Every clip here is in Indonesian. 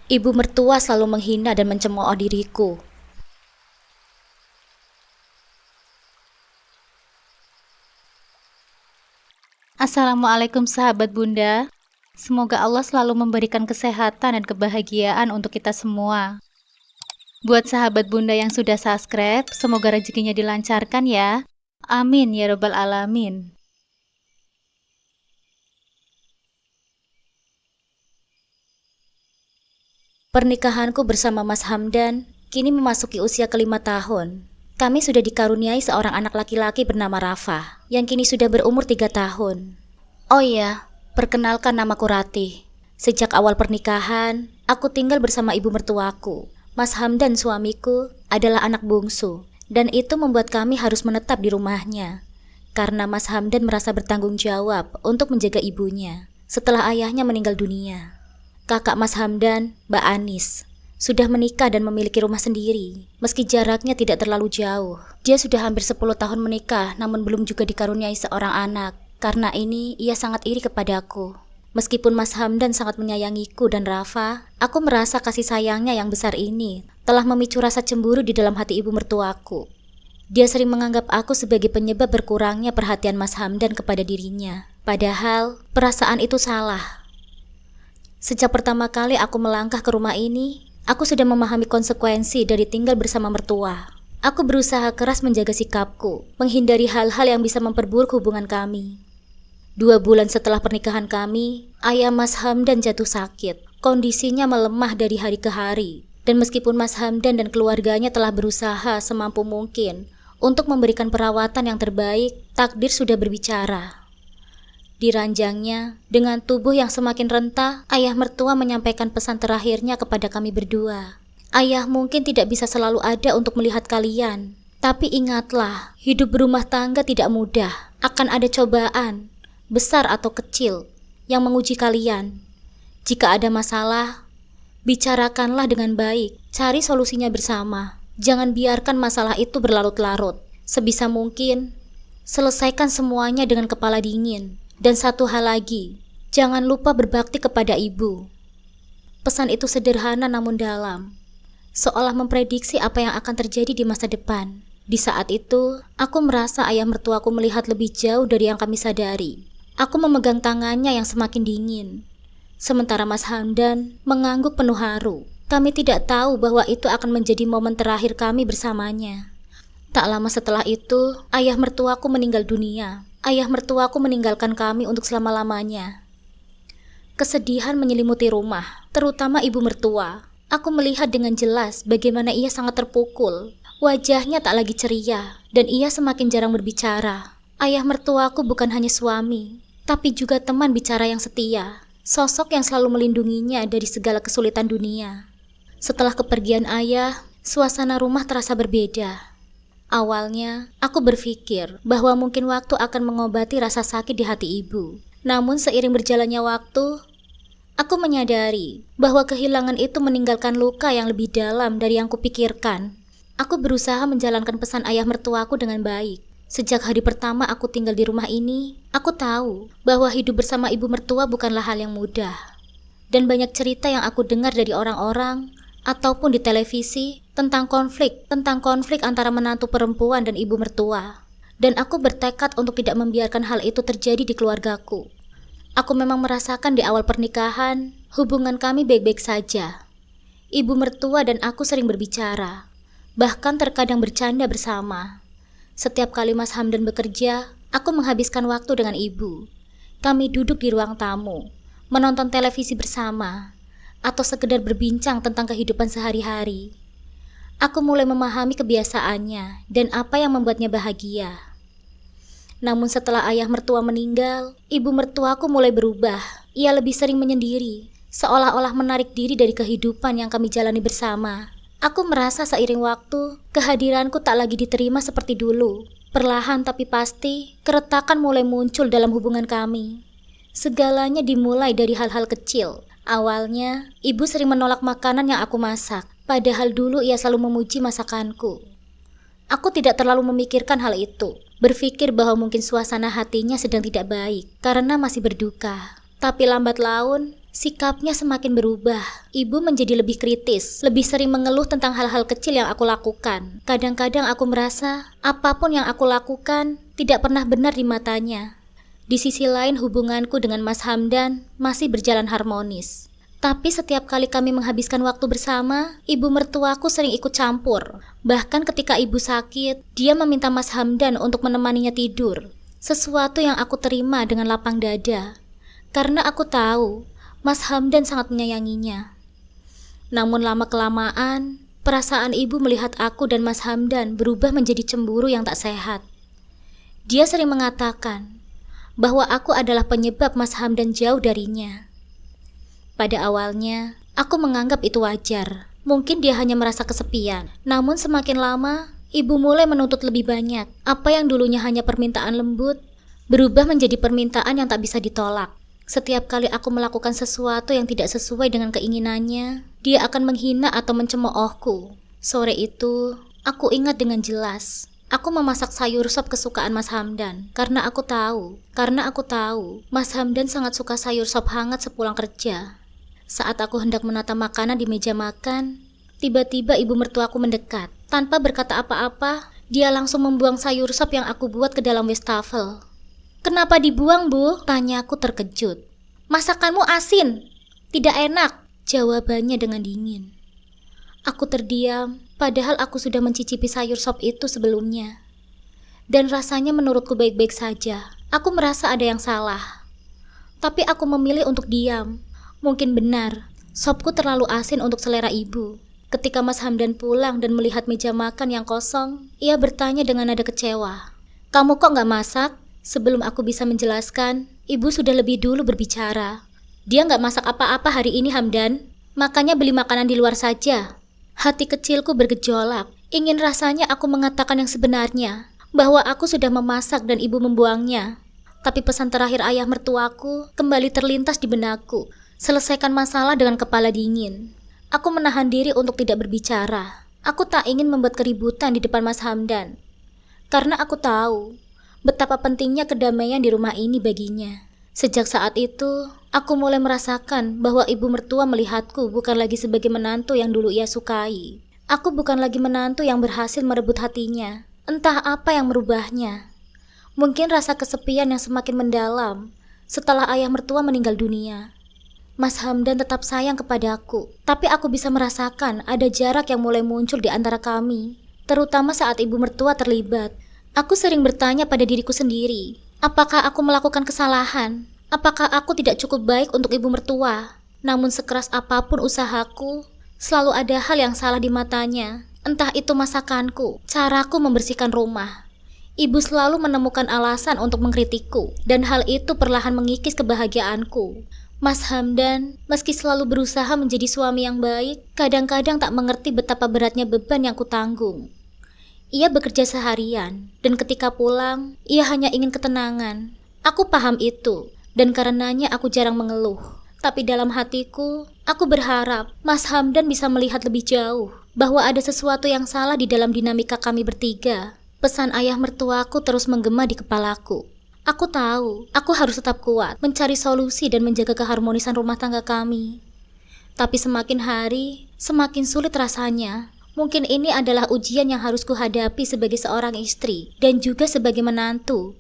Ibu mertua selalu menghina dan mencemooh diriku. Assalamualaikum sahabat Bunda. Semoga Allah selalu memberikan kesehatan dan kebahagiaan untuk kita semua. Buat sahabat Bunda yang sudah subscribe, semoga rezekinya dilancarkan ya. Amin ya robbal alamin. Pernikahanku bersama Mas Hamdan kini memasuki usia ke-5 tahun. Kami sudah dikaruniai seorang anak laki-laki bernama Rafa, yang kini sudah berumur 3 tahun. Oh iya, perkenalkan namaku Ratih. Sejak awal pernikahan, aku tinggal bersama ibu mertuaku. Mas Hamdan suamiku adalah anak bungsu, dan itu membuat kami harus menetap di rumahnya. Karena Mas Hamdan merasa bertanggung jawab untuk menjaga ibunya setelah ayahnya meninggal dunia. Kakak Mas Hamdan, Mbak Anis, sudah menikah dan memiliki rumah sendiri. Meski jaraknya tidak terlalu jauh, dia sudah hampir 10 tahun menikah namun belum juga dikaruniai seorang anak. Karena ini, ia sangat iri kepadaku. Meskipun Mas Hamdan sangat menyayangiku dan Rafa, aku merasa kasih sayangnya yang besar ini telah memicu rasa cemburu di dalam hati ibu mertuaku. Dia sering menganggap aku sebagai penyebab berkurangnya perhatian Mas Hamdan kepada dirinya. Padahal, perasaan itu salah. Sejak pertama kali aku melangkah ke rumah ini, aku sudah memahami konsekuensi dari tinggal bersama mertua. Aku berusaha keras menjaga sikapku, menghindari hal-hal yang bisa memperburuk hubungan kami. 2 bulan setelah pernikahan kami, ayah Mas Hamdan jatuh sakit. Kondisinya melemah dari hari ke hari. Dan meskipun Mas Hamdan dan keluarganya telah berusaha semampu mungkin untuk memberikan perawatan yang terbaik, takdir sudah berbicara. Di ranjangnya, dengan tubuh yang semakin rentah, ayah mertua menyampaikan pesan terakhirnya kepada kami berdua. Ayah mungkin tidak bisa selalu ada untuk melihat kalian. Tapi ingatlah, hidup berumah tangga tidak mudah. Akan ada cobaan, besar atau kecil, yang menguji kalian. Jika ada masalah, bicarakanlah dengan baik. Cari solusinya bersama. Jangan biarkan masalah itu berlarut-larut. Sebisa mungkin, selesaikan semuanya dengan kepala dingin. Dan satu hal lagi, jangan lupa berbakti kepada ibu. Pesan itu sederhana namun dalam, seolah memprediksi apa yang akan terjadi di masa depan. Di saat itu, aku merasa ayah mertuaku melihat lebih jauh dari yang kami sadari. Aku memegang tangannya yang semakin dingin. Sementara Mas Hamdan mengangguk penuh haru. Kami tidak tahu bahwa itu akan menjadi momen terakhir kami bersamanya. Tak lama setelah itu, ayah mertuaku meninggal dunia. Ayah mertuaku meninggalkan kami untuk selama-lamanya. Kesedihan menyelimuti rumah, terutama ibu mertua. Aku melihat dengan jelas bagaimana ia sangat terpukul. Wajahnya tak lagi ceria, dan ia semakin jarang berbicara. Ayah mertuaku bukan hanya suami, tapi juga teman bicara yang setia. Sosok yang selalu melindunginya dari segala kesulitan dunia. Setelah kepergian ayah, suasana rumah terasa berbeda. Awalnya, aku berpikir bahwa mungkin waktu akan mengobati rasa sakit di hati ibu. Namun seiring berjalannya waktu, aku menyadari bahwa kehilangan itu meninggalkan luka yang lebih dalam dari yang kupikirkan. Aku berusaha menjalankan pesan ayah mertuaku dengan baik. Sejak hari pertama aku tinggal di rumah ini, aku tahu bahwa hidup bersama ibu mertua bukanlah hal yang mudah. Dan banyak cerita yang aku dengar dari orang-orang ataupun di televisi tentang konflik antara menantu perempuan dan ibu mertua. Dan aku bertekad untuk tidak membiarkan hal itu terjadi di keluargaku. Aku memang merasakan di awal pernikahan, hubungan kami baik-baik saja. Ibu mertua dan aku sering berbicara, bahkan terkadang bercanda bersama. Setiap kali Mas Hamdan bekerja, aku menghabiskan waktu dengan ibu. Kami duduk di ruang tamu, menonton televisi bersama, atau sekedar berbincang tentang kehidupan sehari-hari. Aku mulai memahami kebiasaannya dan apa yang membuatnya bahagia. Namun setelah ayah mertua meninggal, ibu mertuaku mulai berubah. Ia lebih sering menyendiri, seolah-olah menarik diri dari kehidupan yang kami jalani bersama. Aku merasa seiring waktu, kehadiranku tak lagi diterima seperti dulu. Perlahan tapi pasti, keretakan mulai muncul dalam hubungan kami. Segalanya dimulai dari hal-hal kecil. Awalnya, ibu sering menolak makanan yang aku masak. Padahal dulu ia selalu memuji masakanku. Aku tidak terlalu memikirkan hal itu. Berpikir bahwa mungkin suasana hatinya sedang tidak baik karena masih berduka. Tapi lambat laun, Sikapnya semakin berubah. Ibu menjadi lebih kritis, lebih sering mengeluh tentang hal-hal kecil yang aku lakukan. Kadang-kadang aku merasa apapun yang aku lakukan tidak pernah benar di matanya. Di sisi lain, hubunganku dengan Mas Hamdan masih berjalan harmonis. Tapi setiap kali kami menghabiskan waktu bersama, ibu mertuaku sering ikut campur. Bahkan ketika ibu sakit, dia meminta Mas Hamdan untuk menemaninya tidur. Sesuatu yang aku terima dengan lapang dada. Karena aku tahu Mas Hamdan sangat menyayanginya. Namun lama-kelamaan, perasaan ibu melihat aku dan Mas Hamdan berubah menjadi cemburu yang tak sehat. Dia sering mengatakan bahwa aku adalah penyebab Mas Hamdan jauh darinya. Pada awalnya, aku menganggap itu wajar. Mungkin dia hanya merasa kesepian. Namun semakin lama, ibu mulai menuntut lebih banyak. Apa yang dulunya hanya permintaan lembut, berubah menjadi permintaan yang tak bisa ditolak. Setiap kali aku melakukan sesuatu yang tidak sesuai dengan keinginannya, dia akan menghina atau mencemoohku. Sore itu, aku ingat dengan jelas. Aku memasak sayur sop kesukaan Mas Hamdan. Karena aku tahu Mas Hamdan sangat suka sayur sop hangat sepulang kerja. Saat aku hendak menata makanan di meja makan, tiba-tiba ibu mertuaku mendekat. Tanpa berkata apa-apa, dia langsung membuang sayur sop yang aku buat ke dalam wastafel. "Kenapa dibuang, Bu?" Tanya aku terkejut. "Masakanmu asin, tidak enak," jawabannya dengan dingin. Aku terdiam, padahal aku sudah mencicipi sayur sop itu sebelumnya. Dan rasanya menurutku baik-baik saja. Aku merasa ada yang salah. Tapi aku memilih untuk diam. Mungkin benar, sopku terlalu asin untuk selera ibu. Ketika Mas Hamdan pulang dan melihat meja makan yang kosong, ia bertanya dengan nada kecewa. "Kamu kok gak masak?" Sebelum aku bisa menjelaskan, ibu sudah lebih dulu berbicara. "Dia gak masak apa-apa hari ini, Hamdan. Makanya beli makanan di luar saja." Hati kecilku bergejolak. Ingin rasanya aku mengatakan yang sebenarnya, bahwa aku sudah memasak dan ibu membuangnya. Tapi pesan terakhir ayah mertuaku kembali terlintas di benakku. Selesaikan masalah dengan kepala dingin. Aku menahan diri untuk tidak berbicara. Aku tak ingin membuat keributan di depan Mas Hamdan. Karena aku tahu betapa pentingnya kedamaian di rumah ini baginya. Sejak saat itu, aku mulai merasakan bahwa ibu mertua melihatku bukan lagi sebagai menantu yang dulu ia sukai. Aku bukan lagi menantu yang berhasil merebut hatinya. Entah apa yang merubahnya. Mungkin rasa kesepian yang semakin mendalam setelah ayah mertua meninggal dunia. Mas Hamdan tetap sayang kepadaku, tapi aku bisa merasakan ada jarak yang mulai muncul di antara kami, terutama saat ibu mertua terlibat. Aku sering bertanya pada diriku sendiri, apakah aku melakukan kesalahan? Apakah aku tidak cukup baik untuk ibu mertua? Namun sekeras apapun usahaku, selalu ada hal yang salah di matanya. Entah itu masakanku, caraku membersihkan rumah. Ibu selalu menemukan alasan untuk mengkritikku, dan hal itu perlahan mengikis kebahagiaanku. Mas Hamdan, meski selalu berusaha menjadi suami yang baik, kadang-kadang tak mengerti betapa beratnya beban yang kutanggung. Ia bekerja seharian, dan ketika pulang, ia hanya ingin ketenangan. Aku paham itu, dan karenanya aku jarang mengeluh. Tapi dalam hatiku, aku berharap Mas Hamdan bisa melihat lebih jauh, bahwa ada sesuatu yang salah di dalam dinamika kami bertiga. Pesan ayah mertuaku terus menggema di kepalaku. Aku tahu, aku harus tetap kuat, mencari solusi dan menjaga keharmonisan rumah tangga kami. Tapi semakin hari, semakin sulit rasanya. Mungkin ini adalah ujian yang harus kuhadapi sebagai seorang istri dan juga sebagai menantu.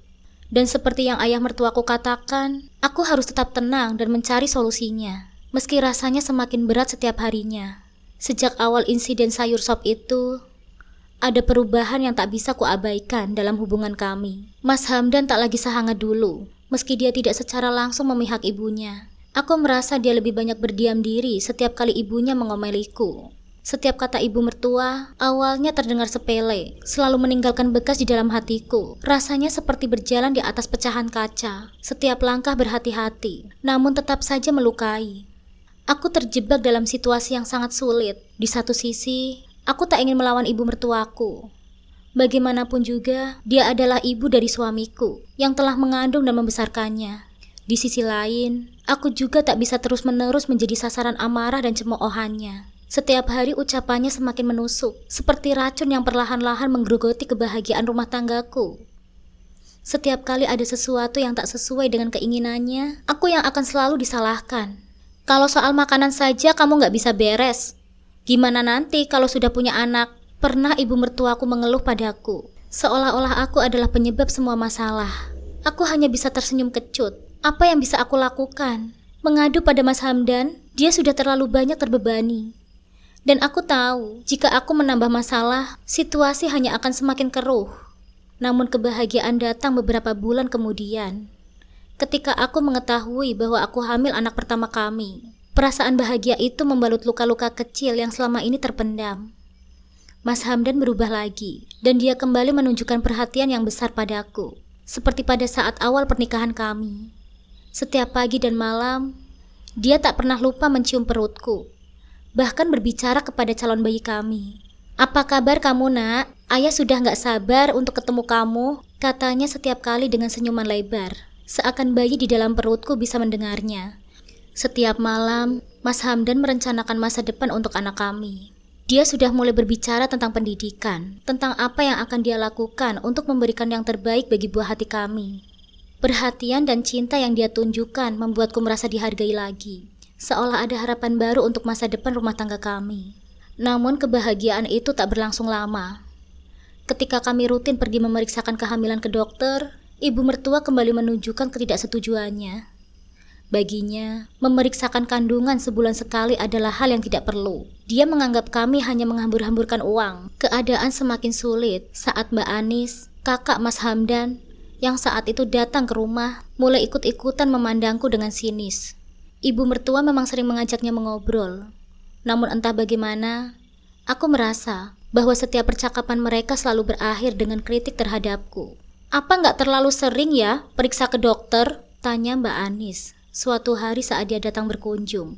Dan seperti yang ayah mertuaku katakan, aku harus tetap tenang dan mencari solusinya, meski rasanya semakin berat setiap harinya. Sejak awal insiden sayur sop itu, ada perubahan yang tak bisa kuabaikan dalam hubungan kami. Mas Hamdan tak lagi sehangat dulu, meski dia tidak secara langsung memihak ibunya. Aku merasa dia lebih banyak berdiam diri setiap kali ibunya mengomeliku. Setiap kata ibu mertua awalnya terdengar sepele, selalu meninggalkan bekas di dalam hatiku. Rasanya seperti berjalan di atas pecahan kaca. Setiap langkah berhati-hati, namun tetap saja melukai. Aku terjebak dalam situasi yang sangat sulit. Di satu sisi, aku tak ingin melawan ibu mertuaku. Bagaimanapun juga, dia adalah ibu dari suamiku yang telah mengandung dan membesarkannya. Di sisi lain, aku juga tak bisa terus-menerus menjadi sasaran amarah dan cemoohannya. Setiap hari ucapannya semakin menusuk, seperti racun yang perlahan-lahan menggerogoti kebahagiaan rumah tanggaku. Setiap kali ada sesuatu yang tak sesuai dengan keinginannya, aku yang akan selalu disalahkan. Kalau soal makanan saja kamu nggak bisa beres. Gimana nanti kalau sudah punya anak? Pernah ibu mertuaku mengeluh padaku, seolah-olah aku adalah penyebab semua masalah. Aku hanya bisa tersenyum kecut. Apa yang bisa aku lakukan? Mengadu pada Mas Hamdan, dia sudah terlalu banyak terbebani. Dan aku tahu, jika aku menambah masalah, situasi hanya akan semakin keruh. Namun kebahagiaan datang beberapa bulan kemudian. Ketika aku mengetahui bahwa aku hamil anak pertama kami, perasaan bahagia itu membalut luka-luka kecil yang selama ini terpendam. Mas Hamdan berubah lagi, dan dia kembali menunjukkan perhatian yang besar padaku, seperti pada saat awal pernikahan kami. Setiap pagi dan malam, dia tak pernah lupa mencium perutku, bahkan berbicara kepada calon bayi kami. "Apa kabar kamu, nak? Ayah sudah gak sabar untuk ketemu kamu," katanya setiap kali dengan senyuman lebar. Seakan bayi di dalam perutku bisa mendengarnya. Setiap malam, Mas Hamdan merencanakan masa depan untuk anak kami. Dia sudah mulai berbicara tentang pendidikan, tentang apa yang akan dia lakukan untuk memberikan yang terbaik bagi buah hati kami. Perhatian dan cinta yang dia tunjukkan membuatku merasa dihargai lagi, seolah ada harapan baru untuk masa depan rumah tangga kami. Namun kebahagiaan itu tak berlangsung lama. Ketika kami rutin pergi memeriksakan kehamilan ke dokter, ibu mertua kembali menunjukkan ketidaksetujuannya. Baginya, memeriksakan kandungan sebulan sekali adalah hal yang tidak perlu. Dia menganggap kami hanya menghambur-hamburkan uang. Keadaan semakin sulit saat Mbak Anis, kakak Mas Hamdan, yang saat itu datang ke rumah, mulai ikut-ikutan memandangku dengan sinis. Ibu mertua memang sering mengajaknya mengobrol. Namun entah bagaimana, aku merasa bahwa setiap percakapan mereka selalu berakhir dengan kritik terhadapku. "Apa nggak terlalu sering ya periksa ke dokter?" tanya Mbak Anis suatu hari saat dia datang berkunjung.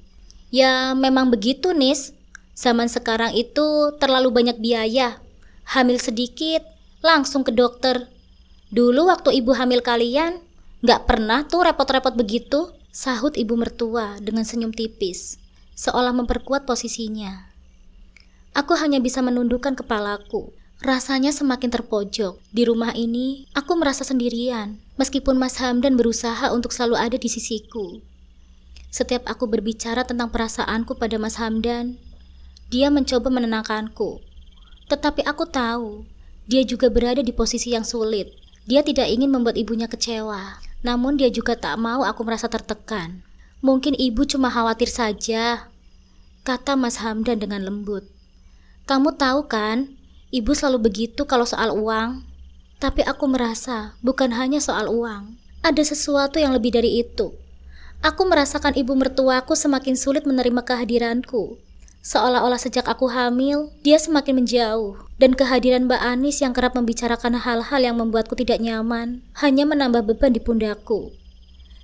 "Ya memang begitu, Nis. Zaman sekarang itu terlalu banyak biaya. Hamil sedikit, langsung ke dokter. Dulu waktu ibu hamil kalian, nggak pernah tuh repot-repot begitu," sahut ibu mertua dengan senyum tipis, seolah memperkuat posisinya. Aku hanya bisa menundukkan kepalaku. Rasanya semakin terpojok. Di rumah ini, aku merasa sendirian, meskipun Mas Hamdan berusaha untuk selalu ada di sisiku. Setiap aku berbicara tentang perasaanku pada Mas Hamdan, dia mencoba menenangkanku. Tetapi aku tahu, dia juga berada di posisi yang sulit. Dia tidak ingin membuat ibunya kecewa, namun dia juga tak mau aku merasa tertekan. "Mungkin ibu cuma khawatir saja," kata Mas Hamdan dengan lembut. "Kamu tahu kan, ibu selalu begitu kalau soal uang." Tapi aku merasa bukan hanya soal uang. Ada sesuatu yang lebih dari itu. Aku merasakan ibu mertuaku semakin sulit menerima kehadiranku. Seolah-olah sejak aku hamil, dia semakin menjauh. Dan kehadiran Mbak Anis yang kerap membicarakan hal-hal yang membuatku tidak nyaman, hanya menambah beban di pundakku.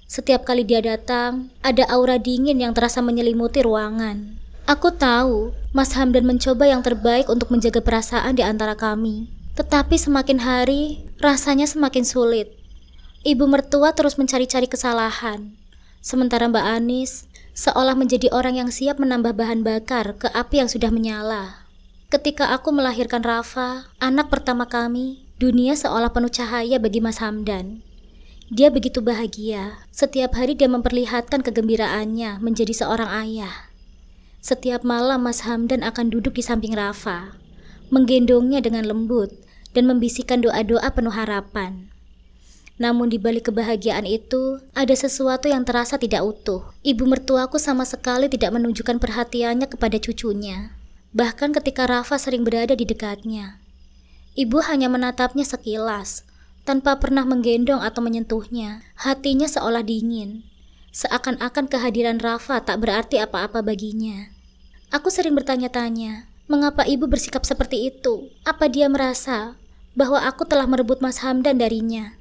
Setiap kali dia datang, ada aura dingin yang terasa menyelimuti ruangan. Aku tahu, Mas Hamdan mencoba yang terbaik untuk menjaga perasaan di antara kami. Tetapi semakin hari, rasanya semakin sulit. Ibu mertua terus mencari-cari kesalahan. Sementara Mbak Anis seolah menjadi orang yang siap menambah bahan bakar ke api yang sudah menyala. Ketika aku melahirkan Rafa, anak pertama kami, dunia seolah penuh cahaya bagi Mas Hamdan. Dia begitu bahagia. Setiap hari dia memperlihatkan kegembiraannya menjadi seorang ayah. Setiap malam Mas Hamdan akan duduk di samping Rafa, menggendongnya dengan lembut dan membisikkan doa-doa penuh harapan. Namun di balik kebahagiaan itu, ada sesuatu yang terasa tidak utuh. Ibu mertuaku sama sekali tidak menunjukkan perhatiannya kepada cucunya. Bahkan ketika Rafa sering berada di dekatnya, ibu hanya menatapnya sekilas, tanpa pernah menggendong atau menyentuhnya. Hatinya seolah dingin, seakan-akan kehadiran Rafa tak berarti apa-apa baginya. Aku sering bertanya-tanya, mengapa ibu bersikap seperti itu? Apa dia merasa bahwa aku telah merebut Mas Hamdan darinya?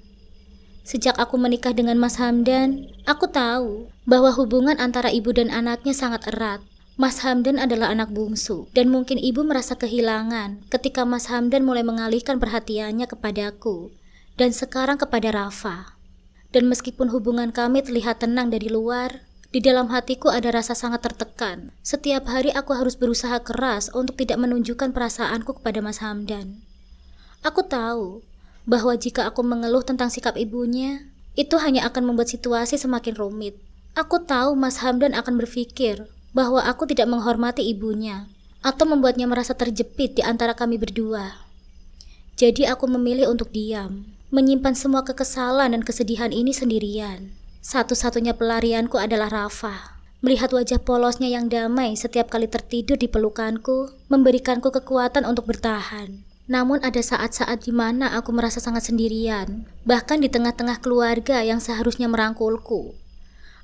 Sejak aku menikah dengan Mas Hamdan, aku tahu bahwa hubungan antara ibu dan anaknya sangat erat. Mas Hamdan adalah anak bungsu, dan mungkin ibu merasa kehilangan ketika Mas Hamdan mulai mengalihkan perhatiannya kepadaku, dan sekarang kepada Rafa. Dan meskipun hubungan kami terlihat tenang dari luar, di dalam hatiku ada rasa sangat tertekan. Setiap hari aku harus berusaha keras untuk tidak menunjukkan perasaanku kepada Mas Hamdan. Aku tahu bahwa jika aku mengeluh tentang sikap ibunya, itu hanya akan membuat situasi semakin rumit. Aku tahu Mas Hamdan akan berpikir bahwa aku tidak menghormati ibunya atau membuatnya merasa terjepit di antara kami berdua. Jadi aku memilih untuk diam, menyimpan semua kekesalan dan kesedihan ini sendirian. Satu-satunya pelarianku adalah Rafa. Melihat wajah polosnya yang damai setiap kali tertidur di pelukanku, memberikanku kekuatan untuk bertahan. Namun ada saat-saat di mana aku merasa sangat sendirian, bahkan di tengah-tengah keluarga yang seharusnya merangkulku.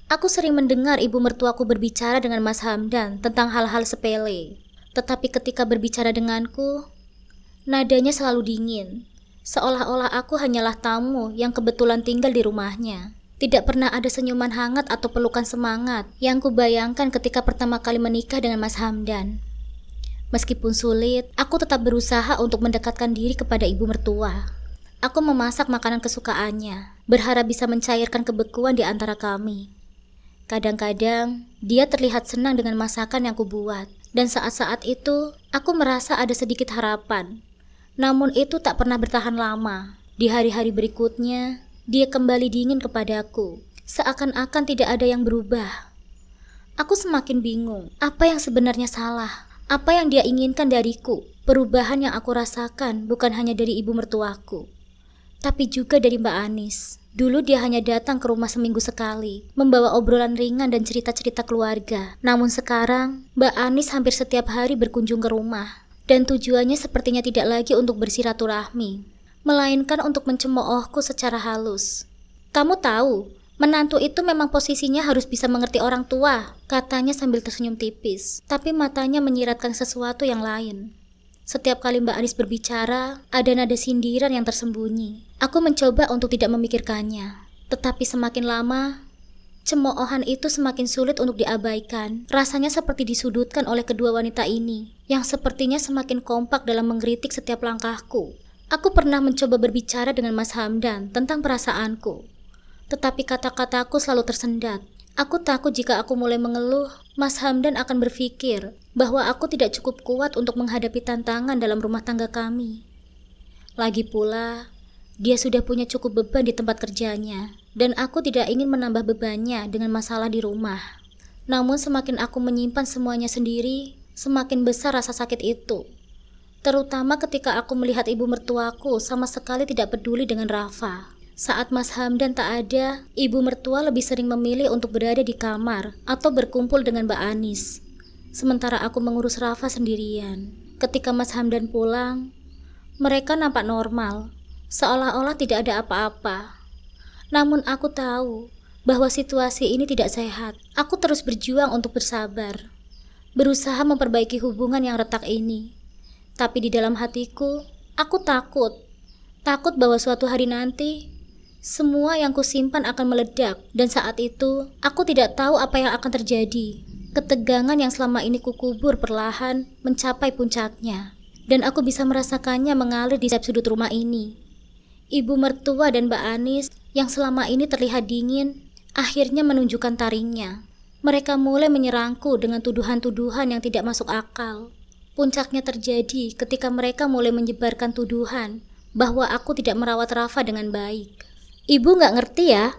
Aku sering mendengar ibu mertuaku berbicara dengan Mas Hamdan tentang hal-hal sepele. Tetapi ketika berbicara denganku, nadanya selalu dingin, seolah-olah aku hanyalah tamu yang kebetulan tinggal di rumahnya. Tidak pernah ada senyuman hangat atau pelukan semangat yang kubayangkan ketika pertama kali menikah dengan Mas Hamdan. Meskipun sulit, aku tetap berusaha untuk mendekatkan diri kepada ibu mertua. Aku memasak makanan kesukaannya, berharap bisa mencairkan kebekuan di antara kami. Kadang-kadang, dia terlihat senang dengan masakan yang kubuat, dan saat-saat itu, aku merasa ada sedikit harapan. Namun itu tak pernah bertahan lama. Di hari-hari berikutnya, dia kembali dingin kepadaku, seakan-akan tidak ada yang berubah. Aku semakin bingung, apa yang sebenarnya salah? Apa yang dia inginkan dariku? Perubahan yang aku rasakan bukan hanya dari ibu mertuaku, tapi juga dari Mbak Anis. Dulu dia hanya datang ke rumah seminggu sekali, membawa obrolan ringan dan cerita-cerita keluarga. Namun sekarang, Mbak Anis hampir setiap hari berkunjung ke rumah. Dan tujuannya sepertinya tidak lagi untuk bersiraturahmi, melainkan untuk mencemoohku secara halus. Kamu tahu, menantu itu memang posisinya harus bisa mengerti orang tua, katanya sambil tersenyum tipis, tapi matanya menyiratkan sesuatu yang lain. Setiap kali Mbak Anis berbicara, ada nada sindiran yang tersembunyi. Aku mencoba untuk tidak memikirkannya, tetapi semakin lama, cemoohan itu semakin sulit untuk diabaikan. Rasanya seperti disudutkan oleh kedua wanita ini, yang sepertinya semakin kompak dalam mengkritik setiap langkahku. Aku pernah mencoba berbicara dengan Mas Hamdan tentang perasaanku, tetapi kata-kataku selalu tersendat. Aku takut jika aku mulai mengeluh, Mas Hamdan akan berpikir bahwa aku tidak cukup kuat untuk menghadapi tantangan dalam rumah tangga kami. Lagi pula, dia sudah punya cukup beban di tempat kerjanya, dan aku tidak ingin menambah bebannya dengan masalah di rumah. Namun semakin aku menyimpan semuanya sendiri, semakin besar rasa sakit itu. Terutama ketika aku melihat ibu mertuaku sama sekali tidak peduli dengan Rafa. Saat Mas Hamdan tak ada, ibu mertua lebih sering memilih untuk berada di kamar atau berkumpul dengan Mbak Anis. Sementara aku mengurus Rafa sendirian. Ketika Mas Hamdan pulang, mereka nampak normal, seolah-olah tidak ada apa-apa. Namun aku tahu bahwa situasi ini tidak sehat. Aku terus berjuang untuk bersabar, berusaha memperbaiki hubungan yang retak ini. Tapi di dalam hatiku, aku takut bahwa suatu hari nanti, semua yang kusimpan akan meledak. Dan saat itu, aku tidak tahu apa yang akan terjadi. Ketegangan yang selama ini kukubur perlahan mencapai puncaknya. Dan aku bisa merasakannya mengalir di setiap sudut rumah ini. Ibu mertua dan Mbak Anis yang selama ini terlihat dingin, akhirnya menunjukkan taringnya. Mereka mulai menyerangku dengan tuduhan-tuduhan yang tidak masuk akal. Puncaknya terjadi ketika mereka mulai menyebarkan tuduhan bahwa aku tidak merawat Rafa dengan baik. Ibu nggak ngerti ya,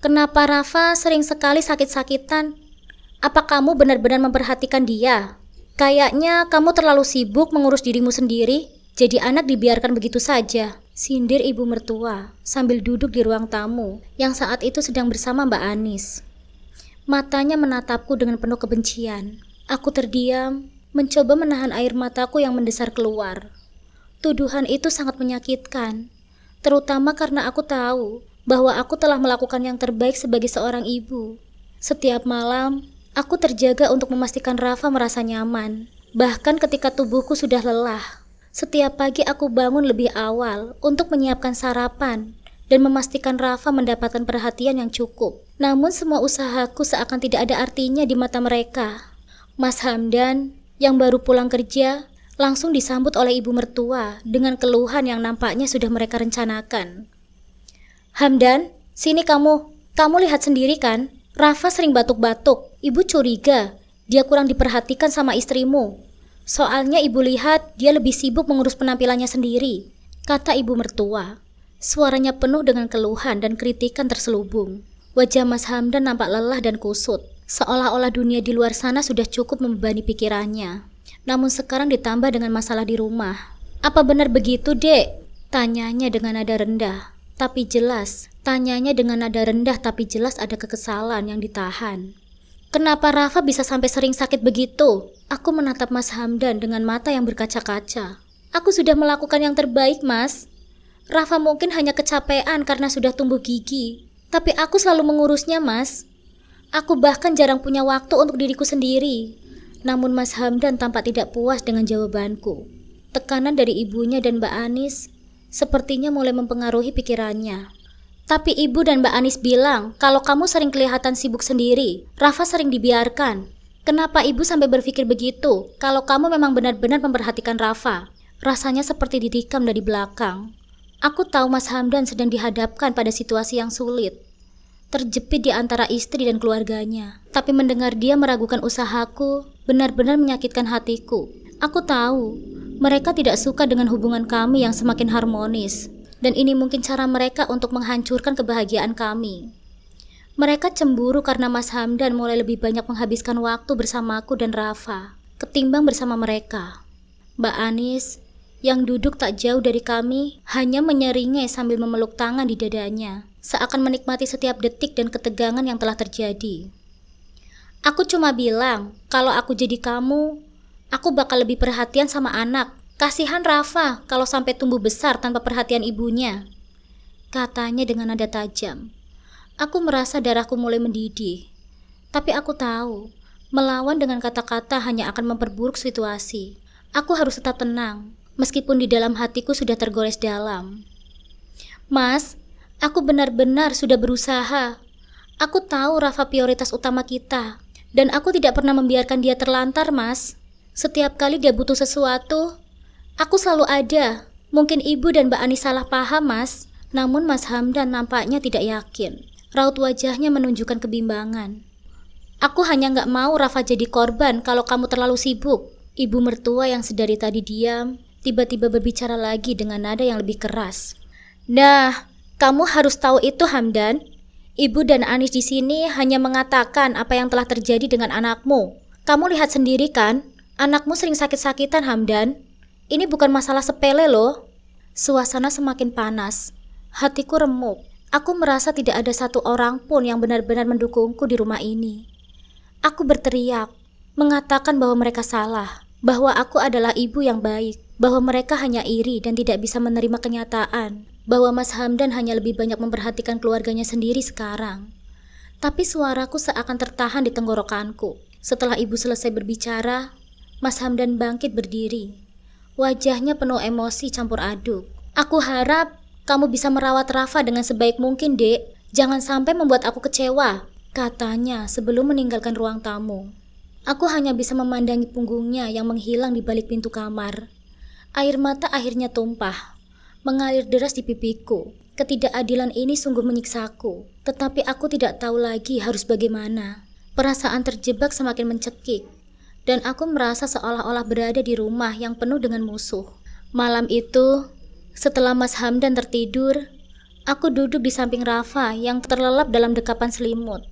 kenapa Rafa sering sekali sakit-sakitan? Apa kamu benar-benar memperhatikan dia? Kayaknya kamu terlalu sibuk mengurus dirimu sendiri, jadi anak dibiarkan begitu saja. Sindir ibu mertua sambil duduk di ruang tamu yang saat itu sedang bersama Mbak Anis. Matanya menatapku dengan penuh kebencian. Aku terdiam, mencoba menahan air mataku yang mendesar keluar. Tuduhan itu sangat menyakitkan, terutama karena aku tahu bahwa aku telah melakukan yang terbaik sebagai seorang ibu. Setiap malam, aku terjaga untuk memastikan Rafa merasa nyaman, bahkan ketika tubuhku sudah lelah. Setiap pagi aku bangun lebih awal untuk menyiapkan sarapan dan memastikan Rafa mendapatkan perhatian yang cukup. Namun semua usahaku seakan tidak ada artinya di mata mereka. Mas Hamdan yang baru pulang kerja langsung disambut oleh ibu mertua dengan keluhan yang nampaknya sudah mereka rencanakan. Hamdan, sini kamu lihat sendiri kan? Rafa sering batuk-batuk. Ibu curiga dia kurang diperhatikan sama istrimu. Soalnya ibu lihat dia lebih sibuk mengurus penampilannya sendiri, kata ibu mertua. Suaranya penuh dengan keluhan dan kritikan terselubung. Wajah Mas Hamdan nampak lelah dan kusut, seolah-olah dunia di luar sana sudah cukup membebani pikirannya. Namun sekarang ditambah dengan masalah di rumah. "Apa benar begitu, Dek?" Tanyanya dengan nada rendah, tapi jelas. Tanyanya dengan nada rendah tapi jelas ada kekesalan yang ditahan. "Kenapa Rafa bisa sampai sering sakit begitu?" Aku menatap Mas Hamdan dengan mata yang berkaca-kaca. "Aku sudah melakukan yang terbaik, Mas. Rafa mungkin hanya kecapean karena sudah tumbuh gigi. Tapi aku selalu mengurusnya, Mas. Aku bahkan jarang punya waktu untuk diriku sendiri." Namun Mas Hamdan tampak tidak puas dengan jawabanku. Tekanan dari ibunya dan Mbak Anis sepertinya mulai mempengaruhi pikirannya. "Tapi ibu dan Mbak Anis bilang kalau kamu sering kelihatan sibuk sendiri, Rafa sering dibiarkan. Kenapa ibu sampai berpikir begitu kalau kamu memang benar-benar memperhatikan Rafa?" Rasanya seperti ditikam dari belakang. Aku tahu Mas Hamdan sedang dihadapkan pada situasi yang sulit, terjepit di antara istri dan keluarganya. Tapi mendengar dia meragukan usahaku, benar-benar menyakitkan hatiku. Aku tahu, mereka tidak suka dengan hubungan kami yang semakin harmonis. Dan ini mungkin cara mereka untuk menghancurkan kebahagiaan kami. Mereka cemburu karena Mas Hamdan mulai lebih banyak menghabiskan waktu bersamaku dan Rafa, ketimbang bersama mereka. Mbak Anis yang duduk tak jauh dari kami hanya menyeringai sambil memeluk tangan di dadanya, seakan menikmati setiap detik dan ketegangan yang telah terjadi. "Aku cuma bilang, kalau aku jadi kamu, aku bakal lebih perhatian sama anak. Kasihan Rafa kalau sampai tumbuh besar tanpa perhatian ibunya," katanya dengan nada tajam. Aku merasa darahku mulai mendidih. Tapi aku tahu, melawan dengan kata-kata hanya akan memperburuk situasi. Aku harus tetap tenang, meskipun di dalam hatiku sudah tergores dalam. "Mas, aku benar-benar sudah berusaha. Aku tahu Rafa prioritas utama kita, dan aku tidak pernah membiarkan dia terlantar, Mas. Setiap kali dia butuh sesuatu, aku selalu ada. Mungkin ibu dan Mbak Ani salah paham, Mas." Namun Mas Hamdan nampaknya tidak yakin. Raut wajahnya menunjukkan kebimbangan. "Aku hanya gak mau Rafa jadi korban kalau kamu terlalu sibuk." Ibu mertua yang sedari tadi diam, tiba-tiba berbicara lagi dengan nada yang lebih keras. "Nah, kamu harus tahu itu, Hamdan. Ibu dan Anis di sini hanya mengatakan apa yang telah terjadi dengan anakmu. Kamu lihat sendiri kan, anakmu sering sakit-sakitan, Hamdan. Ini bukan masalah sepele loh." Suasana semakin panas. Hatiku remuk. Aku merasa tidak ada satu orang pun yang benar-benar mendukungku di rumah ini. Aku berteriak, mengatakan bahwa mereka salah, bahwa aku adalah ibu yang baik, bahwa mereka hanya iri dan tidak bisa menerima kenyataan, bahwa Mas Hamdan hanya lebih banyak memperhatikan keluarganya sendiri sekarang. Tapi suaraku seakan tertahan di tenggorokanku. Setelah ibu selesai berbicara, Mas Hamdan bangkit berdiri. Wajahnya penuh emosi campur aduk. "Aku harap kamu bisa merawat Rafa dengan sebaik mungkin, Dek. Jangan sampai membuat aku kecewa," katanya sebelum meninggalkan ruang tamu. Aku hanya bisa memandangi punggungnya yang menghilang di balik pintu kamar. Air mata akhirnya tumpah, mengalir deras di pipiku. Ketidakadilan ini sungguh menyiksaku, tetapi aku tidak tahu lagi harus bagaimana. Perasaan terjebak semakin mencekik, dan aku merasa seolah-olah berada di rumah yang penuh dengan musuh. Malam itu, setelah Mas Hamdan tertidur, aku duduk di samping Rafa yang terlelap dalam dekapan selimut.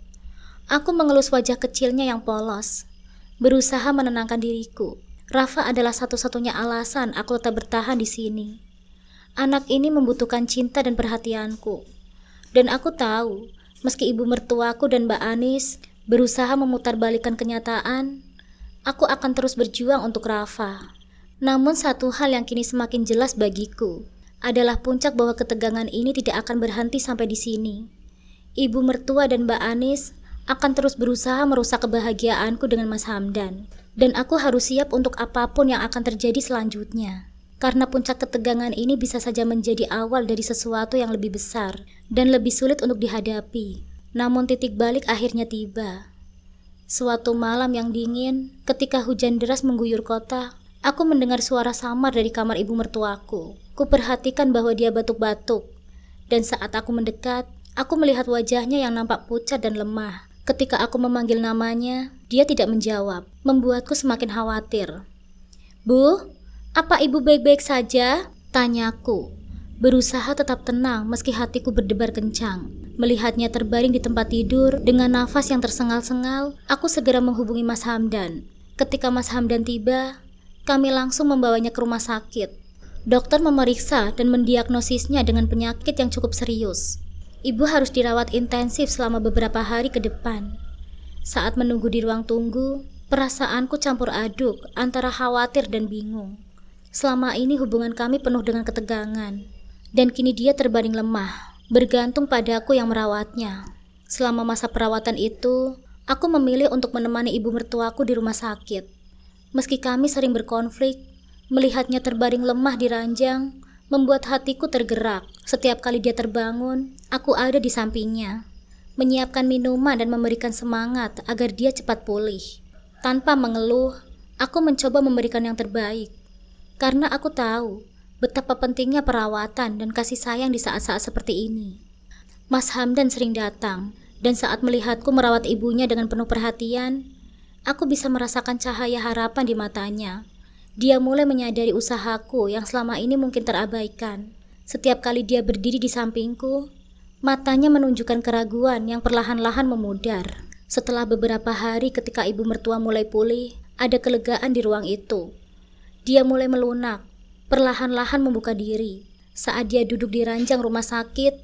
Aku mengelus wajah kecilnya yang polos, berusaha menenangkan diriku. Rafa adalah satu-satunya alasan aku tetap bertahan di sini. Anak ini membutuhkan cinta dan perhatianku. Dan aku tahu, meski ibu mertuaku dan Mbak Anis berusaha memutarbalikkan kenyataan, aku akan terus berjuang untuk Rafa. Namun satu hal yang kini semakin jelas bagiku adalah puncak bahwa ketegangan ini tidak akan berhenti sampai di sini. Ibu mertua dan Mbak Anis akan terus berusaha merusak kebahagiaanku dengan Mas Hamdan. Dan aku harus siap untuk apapun yang akan terjadi selanjutnya. Karena puncak ketegangan ini bisa saja menjadi awal dari sesuatu yang lebih besar dan lebih sulit untuk dihadapi. Namun titik balik akhirnya tiba. Suatu malam yang dingin, ketika hujan deras mengguyur kota, aku mendengar suara samar dari kamar ibu mertuaku. Kuperhatikan bahwa dia batuk-batuk, dan saat aku mendekat, aku melihat wajahnya yang nampak pucat dan lemah. Ketika aku memanggil namanya, dia tidak menjawab, membuatku semakin khawatir. "Bu, apa ibu baik-baik saja?" tanyaku. Berusaha tetap tenang meski hatiku berdebar kencang. Melihatnya terbaring di tempat tidur dengan nafas yang tersengal-sengal, aku segera menghubungi Mas Hamdan. Ketika Mas Hamdan tiba, kami langsung membawanya ke rumah sakit. Dokter memeriksa dan mendiagnosisnya dengan penyakit yang cukup serius. Ibu harus dirawat intensif selama beberapa hari ke depan. Saat menunggu di ruang tunggu, perasaanku campur aduk antara khawatir dan bingung. Selama ini hubungan kami penuh dengan ketegangan, dan kini dia terbaring lemah, bergantung padaku yang merawatnya. Selama masa perawatan itu, aku memilih untuk menemani ibu mertuaku di rumah sakit. Meski kami sering berkonflik, melihatnya terbaring lemah di ranjang membuat hatiku tergerak. Setiap kali dia terbangun, aku ada di sampingnya, menyiapkan minuman dan memberikan semangat agar dia cepat pulih. Tanpa mengeluh, aku mencoba memberikan yang terbaik, karena aku tahu betapa pentingnya perawatan dan kasih sayang di saat-saat seperti ini. Mas Hamdan sering datang, dan saat melihatku merawat ibunya dengan penuh perhatian, aku bisa merasakan cahaya harapan di matanya. Dia mulai menyadari usahaku yang selama ini mungkin terabaikan. Setiap kali dia berdiri di sampingku, matanya menunjukkan keraguan yang perlahan-lahan memudar. Setelah beberapa hari ketika ibu mertua mulai pulih, ada kelegaan di ruang itu. Dia mulai melunak, perlahan-lahan membuka diri. Saat dia duduk di ranjang rumah sakit,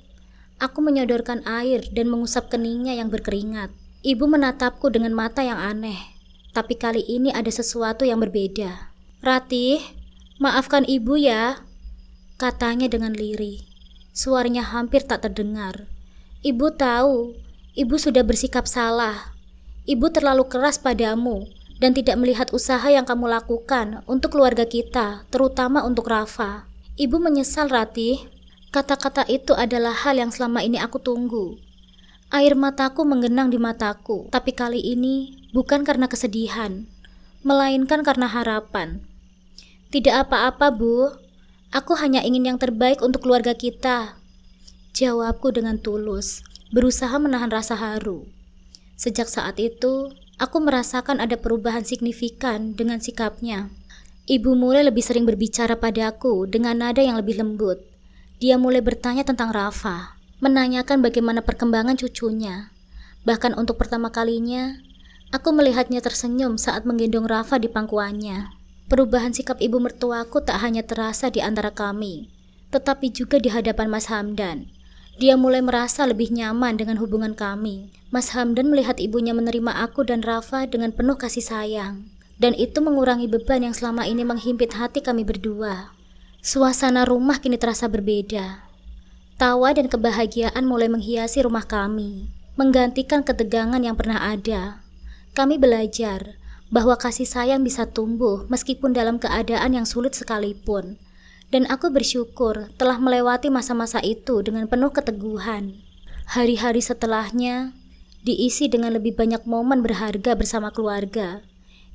aku menyodorkan air dan mengusap keningnya yang berkeringat. Ibu menatapku dengan mata yang aneh, tapi kali ini ada sesuatu yang berbeda. "Ratih, maafkan ibu ya," katanya dengan lirih. Suaranya hampir tak terdengar. "Ibu tahu, ibu sudah bersikap salah. Ibu terlalu keras padamu dan tidak melihat usaha yang kamu lakukan untuk keluarga kita, terutama untuk Rafa. Ibu menyesal, Ratih." Kata-kata itu adalah hal yang selama ini aku tunggu. Air mataku menggenang di mataku, tapi kali ini bukan karena kesedihan, melainkan karena harapan. "Tidak apa-apa, Bu. Aku hanya ingin yang terbaik untuk keluarga kita," jawabku dengan tulus, berusaha menahan rasa haru. Sejak saat itu, aku merasakan ada perubahan signifikan dengan sikapnya. Ibu mulai lebih sering berbicara padaku dengan nada yang lebih lembut. Dia mulai bertanya tentang Rafa, menanyakan bagaimana perkembangan cucunya. Bahkan untuk pertama kalinya, aku melihatnya tersenyum saat menggendong Rafa di pangkuannya. Perubahan sikap ibu mertuaku tak hanya terasa di antara kami, tetapi juga di hadapan Mas Hamdan. Dia mulai merasa lebih nyaman dengan hubungan kami. Mas Hamdan melihat ibunya menerima aku dan Rafa dengan penuh kasih sayang, dan itu mengurangi beban yang selama ini menghimpit hati kami berdua. Suasana rumah kini terasa berbeda. Tawa dan kebahagiaan mulai menghiasi rumah kami, menggantikan ketegangan yang pernah ada. Kami belajar bahwa kasih sayang bisa tumbuh meskipun dalam keadaan yang sulit sekalipun. Dan aku bersyukur telah melewati masa-masa itu dengan penuh keteguhan. Hari-hari setelahnya diisi dengan lebih banyak momen berharga bersama keluarga.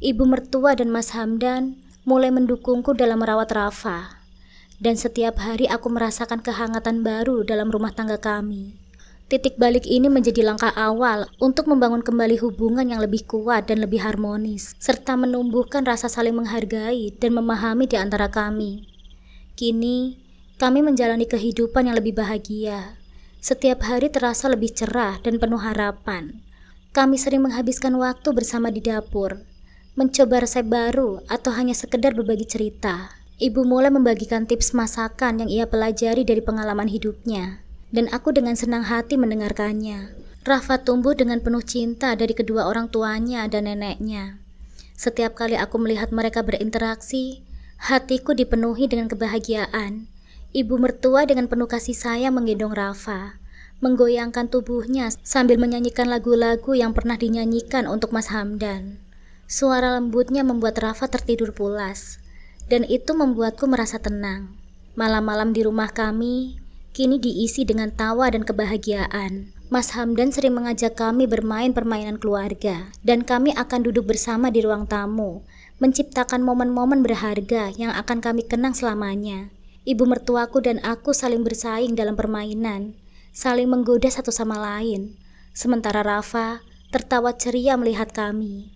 Ibu mertua dan Mas Hamdan mulai mendukungku dalam merawat Rafa. Dan setiap hari aku merasakan kehangatan baru dalam rumah tangga kami. Titik balik ini menjadi langkah awal untuk membangun kembali hubungan yang lebih kuat dan lebih harmonis, serta menumbuhkan rasa saling menghargai dan memahami di antara kami. Kini, kami menjalani kehidupan yang lebih bahagia. Setiap hari terasa lebih cerah dan penuh harapan. Kami sering menghabiskan waktu bersama di dapur, mencoba resep baru atau hanya sekedar berbagi cerita. Ibu mulai membagikan tips masakan yang ia pelajari dari pengalaman hidupnya, dan aku dengan senang hati mendengarkannya. Rafa tumbuh dengan penuh cinta dari kedua orang tuanya dan neneknya. Setiap kali aku melihat mereka berinteraksi, hatiku dipenuhi dengan kebahagiaan. Ibu mertua dengan penuh kasih sayang menggendong Rafa, menggoyangkan tubuhnya sambil menyanyikan lagu-lagu yang pernah dinyanyikan untuk Mas Hamdan. Suara lembutnya membuat Rafa tertidur pulas, dan itu membuatku merasa tenang. Malam-malam di rumah kami kini diisi dengan tawa dan kebahagiaan. Mas Hamdan sering mengajak kami bermain permainan keluarga, dan kami akan duduk bersama di ruang tamu, menciptakan momen-momen berharga yang akan kami kenang selamanya. Ibu mertuaku dan aku saling bersaing dalam permainan, saling menggoda satu sama lain, sementara Rafa tertawa ceria melihat kami.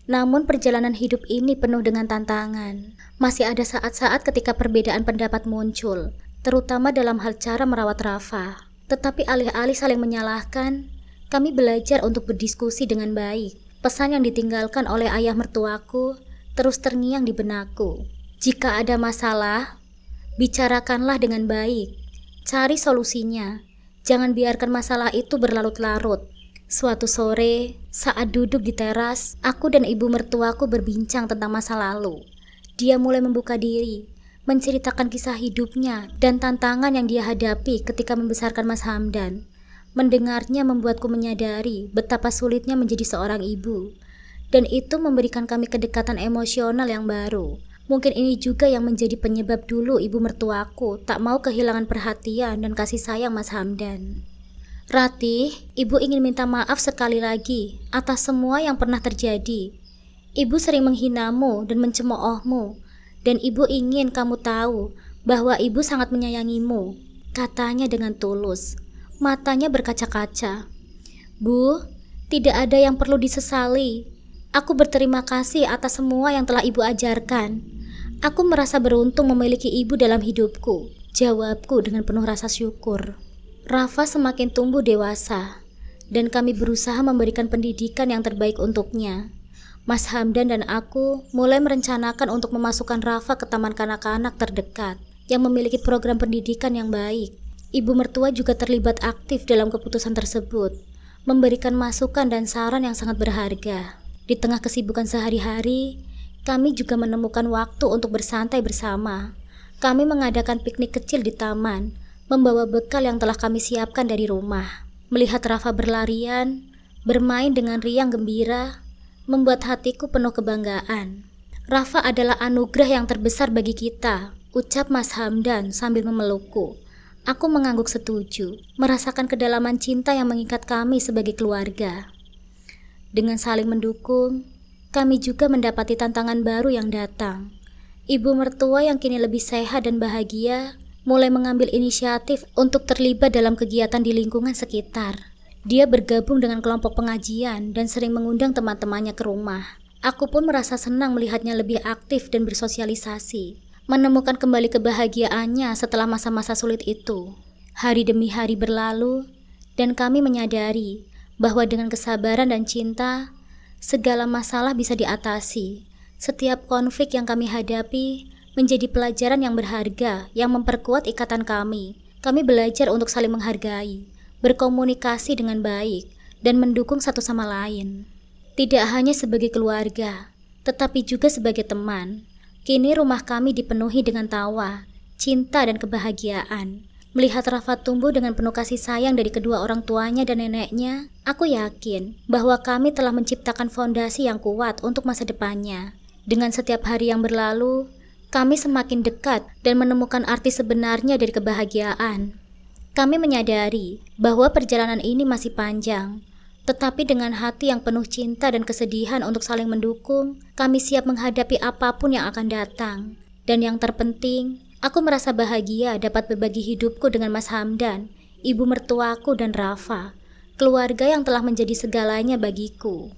Namun perjalanan hidup ini penuh dengan tantangan. Masih ada saat-saat ketika perbedaan pendapat muncul, terutama dalam hal cara merawat Rafa. Tetapi alih-alih saling menyalahkan, kami belajar untuk berdiskusi dengan baik. Pesan yang ditinggalkan oleh ayah mertuaku terus terngiang di benakku. Jika ada masalah, bicarakanlah dengan baik. Cari solusinya. Jangan biarkan masalah itu berlarut-larut. Suatu sore, saat duduk di teras, aku dan ibu mertuaku berbincang tentang masa lalu. Dia mulai membuka diri, menceritakan kisah hidupnya dan tantangan yang dia hadapi ketika membesarkan Mas Hamdan. Mendengarnya membuatku menyadari betapa sulitnya menjadi seorang ibu. Dan itu memberikan kami kedekatan emosional yang baru. Mungkin ini juga yang menjadi penyebab dulu ibu mertuaku tak mau kehilangan perhatian dan kasih sayang Mas Hamdan. Ratih, ibu ingin minta maaf sekali lagi atas semua yang pernah terjadi. Ibu sering menghinamu dan mencemoohmu, dan ibu ingin kamu tahu bahwa ibu sangat menyayangimu, katanya dengan tulus. Matanya berkaca-kaca. Bu, tidak ada yang perlu disesali. Aku berterima kasih atas semua yang telah ibu ajarkan. Aku merasa beruntung memiliki ibu dalam hidupku, jawabku dengan penuh rasa syukur. Rafa semakin tumbuh dewasa, dan kami berusaha memberikan pendidikan yang terbaik untuknya. Mas Hamdan dan aku mulai merencanakan untuk memasukkan Rafa ke taman kanak-kanak terdekat yang memiliki program pendidikan yang baik. Ibu mertua juga terlibat aktif dalam keputusan tersebut, memberikan masukan dan saran yang sangat berharga. Di tengah kesibukan sehari-hari, kami juga menemukan waktu untuk bersantai bersama. Kami mengadakan piknik kecil di taman, membawa bekal yang telah kami siapkan dari rumah. Melihat Rafa berlarian, bermain dengan riang gembira, membuat hatiku penuh kebanggaan. Rafa adalah anugerah yang terbesar bagi kita, ucap Mas Hamdan sambil memelukku. Aku mengangguk setuju, merasakan kedalaman cinta yang mengikat kami sebagai keluarga. Dengan saling mendukung, kami juga mendapati tantangan baru yang datang. Ibu mertua yang kini lebih sehat dan bahagia mulai mengambil inisiatif untuk terlibat dalam kegiatan di lingkungan sekitar. Dia bergabung dengan kelompok pengajian dan sering mengundang teman-temannya ke rumah. Aku pun merasa senang melihatnya lebih aktif dan bersosialisasi, menemukan kembali kebahagiaannya setelah masa-masa sulit itu. Hari demi hari berlalu, dan kami menyadari bahwa dengan kesabaran dan cinta, segala masalah bisa diatasi. Setiap konflik yang kami hadapi menjadi pelajaran yang berharga yang memperkuat ikatan kami. Kami belajar untuk saling menghargai, berkomunikasi dengan baik, dan mendukung satu sama lain. Tidak hanya sebagai keluarga, tetapi juga sebagai teman. Kini rumah kami dipenuhi dengan tawa, cinta, dan kebahagiaan. Melihat Rafa tumbuh dengan penuh kasih sayang dari kedua orang tuanya dan neneknya, aku yakin bahwa kami telah menciptakan fondasi yang kuat untuk masa depannya. Dengan setiap hari yang berlalu, kami semakin dekat dan menemukan arti sebenarnya dari kebahagiaan. Kami menyadari bahwa perjalanan ini masih panjang, tetapi dengan hati yang penuh cinta dan kesedihan untuk saling mendukung, kami siap menghadapi apapun yang akan datang. Dan yang terpenting, aku merasa bahagia dapat berbagi hidupku dengan Mas Hamdan, ibu mertuaku dan Rafa, keluarga yang telah menjadi segalanya bagiku.